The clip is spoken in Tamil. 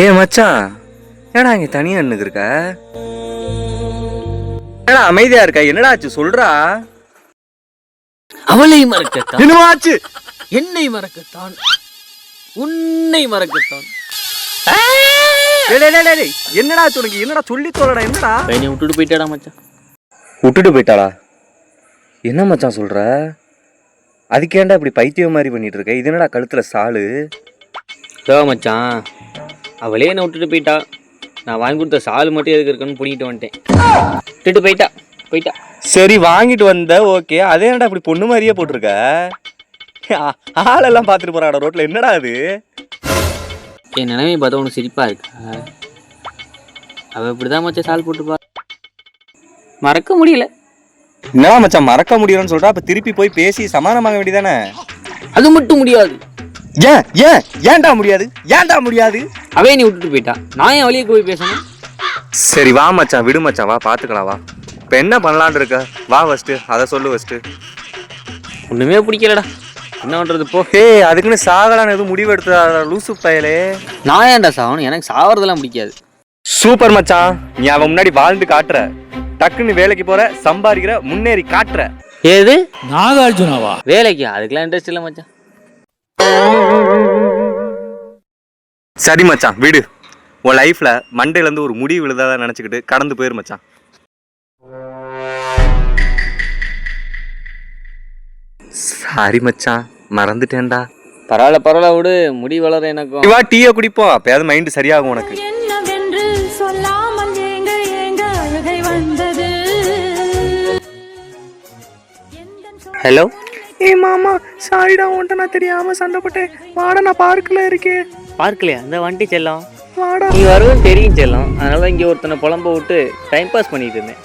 ஏ மச்சான், ஏடா இங்க தனியா நின்னுக்கு இருக்க? ஏடா அமைதியா இருக்க? என்னடா ஆச்சு சொல்றா? அவளை மறக்கத்தான், என்னவா ஆச்சு? என்னை மறக்கத்தான், உன்னை மறக்கத்தான். என்னடா ஆச்சு உனக்கு? என்னடா சொல்லி தோலடா? என்னடா பையனை விட்டுட்டு போயிட்டாடா மச்சான். விட்டுட்டு போயிட்டாளா? என்ன மச்சான் சொல்ற? அதுக்கேண்டா இப்படி பைத்தியம் மாதிரி பண்ணிட்டு இருக்க? இது என்னடா கழுத்துல சாலு? மச்சான், அவளே என்னை விட்டுட்டு போயிட்டா. நான் வாங்கி கொடுத்த சாலு மட்டும் எதுக்கு இருக்குன்னு பிடிக்கிட்டு வந்துட்டேன். விட்டுட்டு போயிட்டா. சரி வாங்கிட்டு வந்த, ஓகே. அதே என்னடா இப்படி பொண்ணு மாதிரியே போட்டிருக்க? ஆளெல்லாம் பார்த்துட்டு போறாடா ரோட்ல. என்னடா அது? என் நிலைமை பார்த்தா உனக்கு சிரிப்பா இருக்கா? அவள் இப்படிதான் மச்சான் சால் போட்டுப்பா. மறக்க முடியல. என்னடா மச்சான் மறக்க முடியும்னு சொல்றா? அப்ப திருப்பி போய் பேசி சமாதானமாக வேண்டியதானே? அது மட்டும் முடியாது. ஏன்டா முடியாது? ஏன்டா முடியாது? அவன் நீ விட்டுட்டு போயிட்டா, நான் என் வழியை போய் பேசணும். சரி வா மச்சான், விடு மச்சான், வா பாத்துக்கலாம். வா இப்ப என்ன பண்ணலான் இருக்க? வா ஃபர்ஸ்ட் அதை சொல்லு. ஃபர்ஸ்ட் ஒண்ணுமே பிடிக்கலடா, என்ன பண்றது போ. அதுக்குன்னு சாகலான்னு எதுவும் முடிவு எடுத்து லூசு பயலே. நான் ஏன்டா சாகணும்? எனக்கு சாவறதெல்லாம் பிடிக்காது. சூப்பர் மச்சான், நீ அவன் முன்னாடி வாழ்ந்து காட்டுற, டக்குன்னு வேலைக்கு போற, சம்பாதிக்கிற, முன்னேறி காட்டுற. ஏது நாகார்ஜுனாவா? வேலைக்கு? அதுக்கெல்லாம் இன்ட்ரெஸ்ட் இல்லை மச்சான். சரி மச்சான் விடு. உன் லைஃப்ல மண்டையில இருந்து ஒரு முடிவு விழுதாத நினைச்சுக்கிட்டு கடந்து போயிரு மச்சான். சாரி மச்சான், மறந்துட்டேன்டா. பரவாயில்ல விடு, முடி வளர எனக்கும். வா டீயை குடிப்போம், அப்பயாவது மைண்ட் சரியாகும் உனக்கு. ஹலோ. மாமா சாரிடா, உன்ட்ட நான் தெரியாம சண்டை போட்டேன். வாடா, நான் பார்க்ல இருக்கேன். பார்க்கலையா? அந்த வண்டி செல்லம், வாடா. நீ வருவேன்னு தெரியும் செல்லம். அதனால இங்கே ஒருத்தனை புலம்ப விட்டு டைம் பாஸ் பண்ணிட்டு இருந்தேன்.